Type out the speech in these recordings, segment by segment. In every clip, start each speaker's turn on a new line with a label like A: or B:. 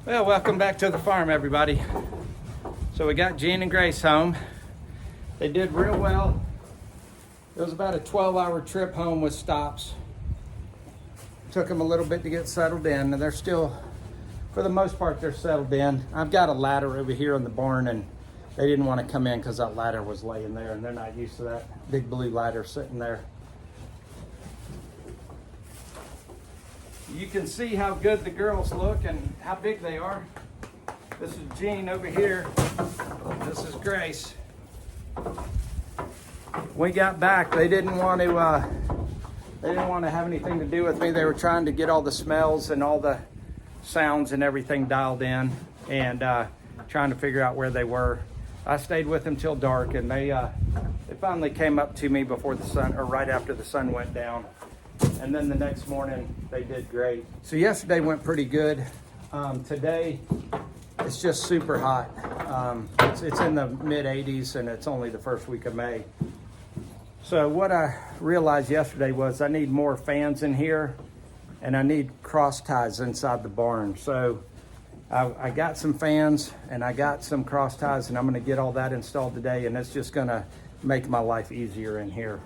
A: Well, welcome back to the farm, everybody. So we got Jean and Grace home. They did real well. It was about a 12-hour trip home with stops. Took them a little bit to get settled in, and they're still, for the most part, they're settled in. I've got a ladder over here in the barn, and they didn't want to come in because that ladder was laying there, and they're not used to that big blue ladder sitting there. You can see how good the girls look and how big they are. This is Jean over here. This is Grace. When we got back, they didn't want to have anything to do with me. They were trying to get all the smells and all the sounds and everything dialed in, and trying to figure out where they were. I stayed with them till dark, and they finally came up to me before the sun, or right after the sun went down. And then the next morning, they did great. So yesterday went pretty good. Today, it's just super hot. It's in the mid 80s, and it's only the first week of May. So what I realized yesterday was I need more fans in here, and I need cross ties inside the barn. So I got some fans, and I got some cross ties, and I'm gonna get all that installed today, and it's just gonna make my life easier in here.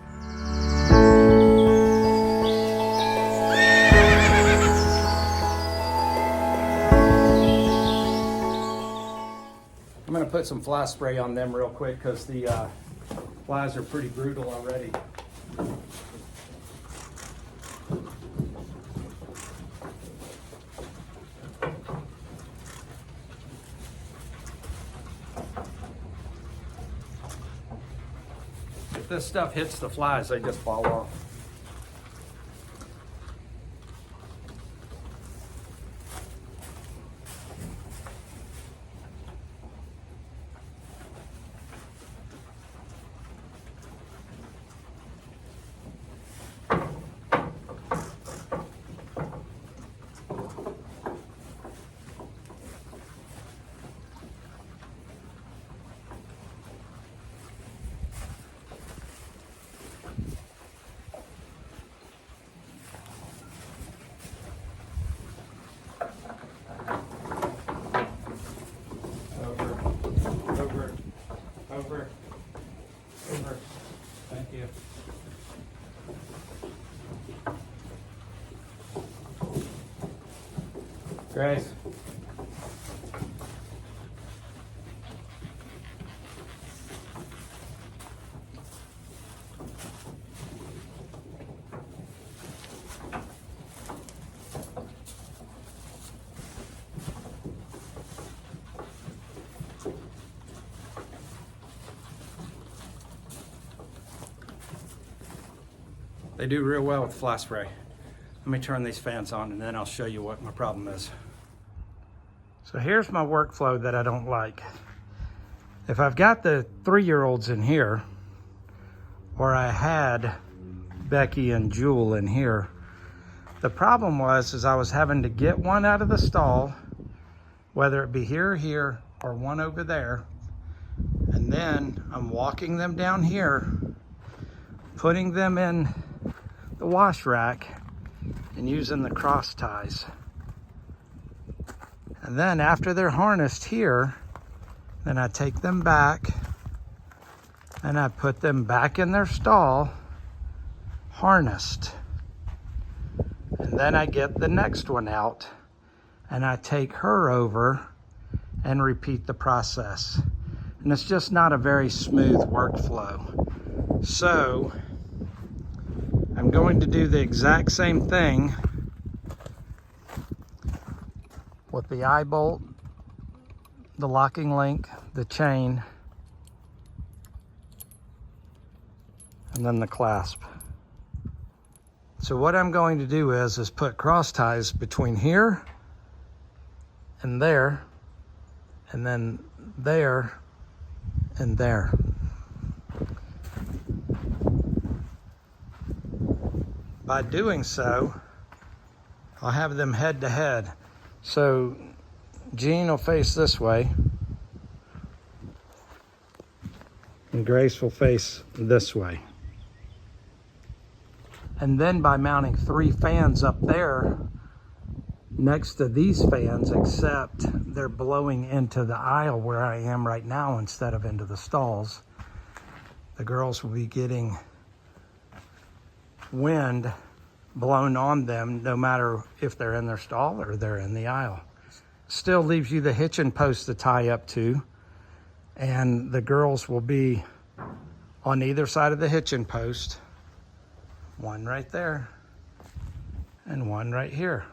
A: I'm gonna put some fly spray on them real quick because the flies are pretty brutal already. If this stuff hits the flies, they just fall off. Over. Thank you. Grace. They do real well with fly spray. Let me turn these fans on and then I'll show you what my problem is. So here's my workflow that I don't like. If I've got the 3-year-olds in here, or I had Becky and Jewel in here, the problem is I was having to get one out of the stall, whether it be here or here, or one over there, and then I'm walking them down here, putting them in the wash rack and using the cross ties. And then after they're harnessed here, then I take them back and I put them back in their stall, harnessed. And then I get the next one out and I take her over and repeat the process. And it's just not a very smooth workflow. So I'm going to do the exact same thing with the eye bolt, the locking link, the chain, and then the clasp. So what I'm going to do is put cross ties between here and there, and then there and there. By doing so, I'll have them head to head. So Jean will face this way, and Grace will face this way. And then by mounting 3 fans up there, next to these fans, except they're blowing into the aisle where I am right now instead of into the stalls. The girls will be getting wind blown on them no matter if they're in their stall or they're in the aisle. Still leaves you the hitching post to tie up to, and the girls will be on either side of the hitching post. One right there and one right here.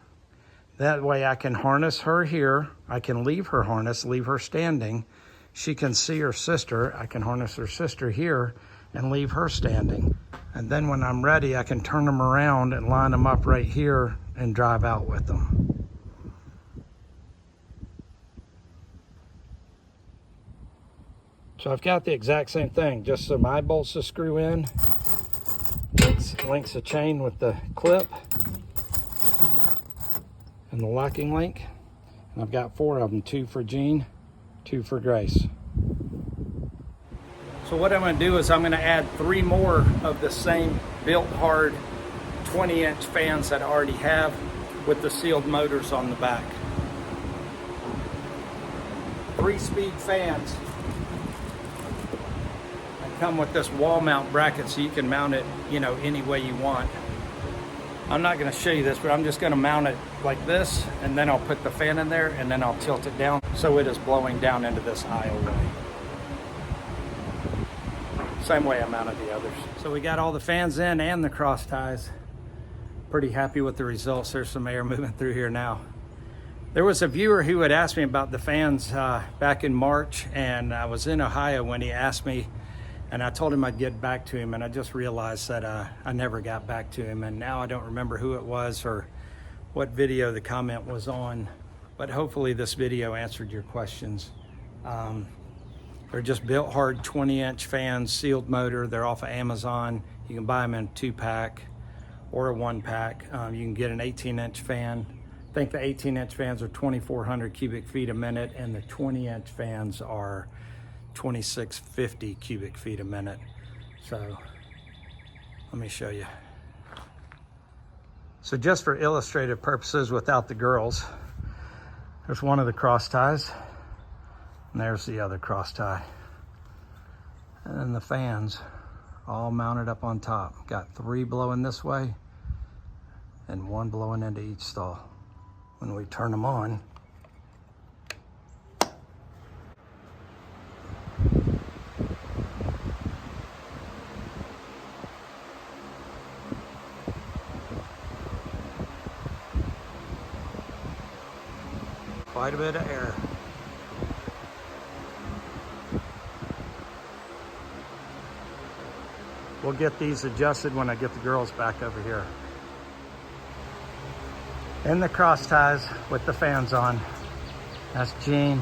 A: That way I can harness her here. I can leave her harness, leave her standing. She can see her sister. I can harness her sister here and leave her standing. And then when I'm ready, I can turn them around and line them up right here and drive out with them. So I've got the exact same thing, just some eye bolts to screw in. Links a chain with the clip and the locking link. And I've got 4 of them, 2 for Jean, 2 for Grace. So what I'm going to do is I'm going to add 3 more of the same Built-Hard 20-inch fans that I already have with the sealed motors on the back. 3-speed fans. They come with this wall mount bracket so you can mount it, you know, any way you want. I'm not going to show you this, but I'm just going to mount it like this, and then I'll put the fan in there, and then I'll tilt it down so it is blowing down into this aisleway. Same way I mounted the others. So we got all the fans in and the cross ties. Pretty happy with the results. There's some air moving through here now. There was a viewer who had asked me about the fans back in March, and I was in Ohio when he asked me, and I told him I'd get back to him, and I just realized that I never got back to him, and now I don't remember who it was or what video the comment was on, but hopefully this video answered your questions. They're just Built-Hard 20-inch fans, sealed motor. They're off of Amazon. You can buy them in a 2-pack or a 1-pack. You can get an 18-inch fan. I think the 18-inch fans are 2,400 cubic feet a minute, and the 20-inch fans are 2,650 cubic feet a minute. So let me show you. So just for illustrative purposes without the girls, there's one of the cross ties. And there's the other cross tie. And then the fans all mounted up on top. Got 3 blowing this way and 1 blowing into each stall. When we turn them on, quite a bit of air. We'll get these adjusted when I get the girls back over here. In the cross ties with the fans on. That's Jean.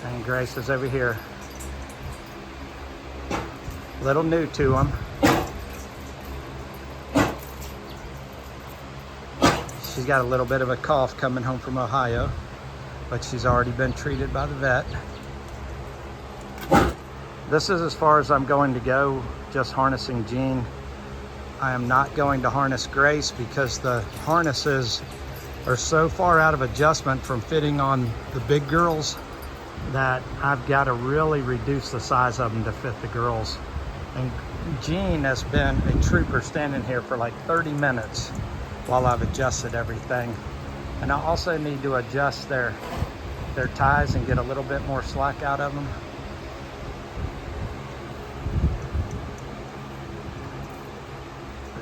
A: And Grace is over here. Little new to them. She's got a little bit of a cough coming home from Ohio, but she's already been treated by the vet. This is as far as I'm going to go, just harnessing Jean. I am not going to harness Grace because the harnesses are so far out of adjustment from fitting on the big girls that I've got to really reduce the size of them to fit the girls. And Jean has been a trooper standing here for like 30 minutes while I've adjusted everything. And I also need to adjust their ties and get a little bit more slack out of them.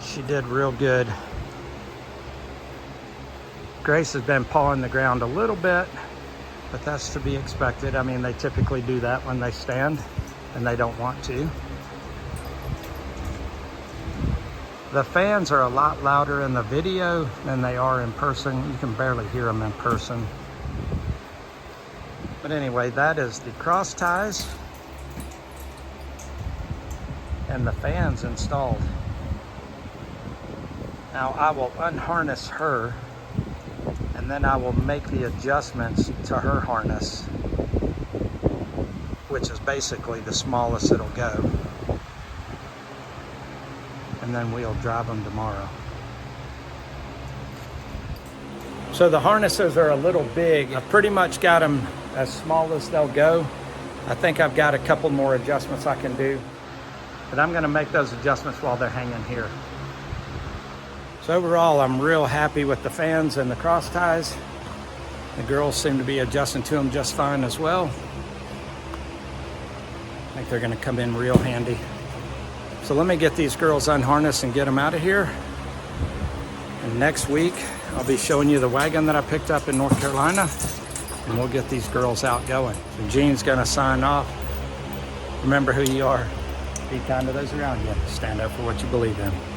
A: She did real good. Grace has been pawing the ground a little bit, but that's to be expected. I mean, they typically do that when they stand and they don't want to. The fans are a lot louder in the video than they are in person. You can barely hear them in person. But anyway, that is the cross ties and the fans installed. Now I will unharness her, and then I will make the adjustments to her harness, which is basically the smallest it'll go. And then we'll drive them tomorrow. So the harnesses are a little big. I've pretty much got them as small as they'll go. I think I've got a couple more adjustments I can do, but I'm gonna make those adjustments while they're hanging here. So overall, I'm real happy with the fans and the cross ties. The girls seem to be adjusting to them just fine as well. I think they're gonna come in real handy. So let me get these girls unharnessed and get them out of here. And next week, I'll be showing you the wagon that I picked up in North Carolina, and we'll get these girls out going. So Gene's gonna sign off. Remember who you are. Be kind to those around you. Stand up for what you believe in.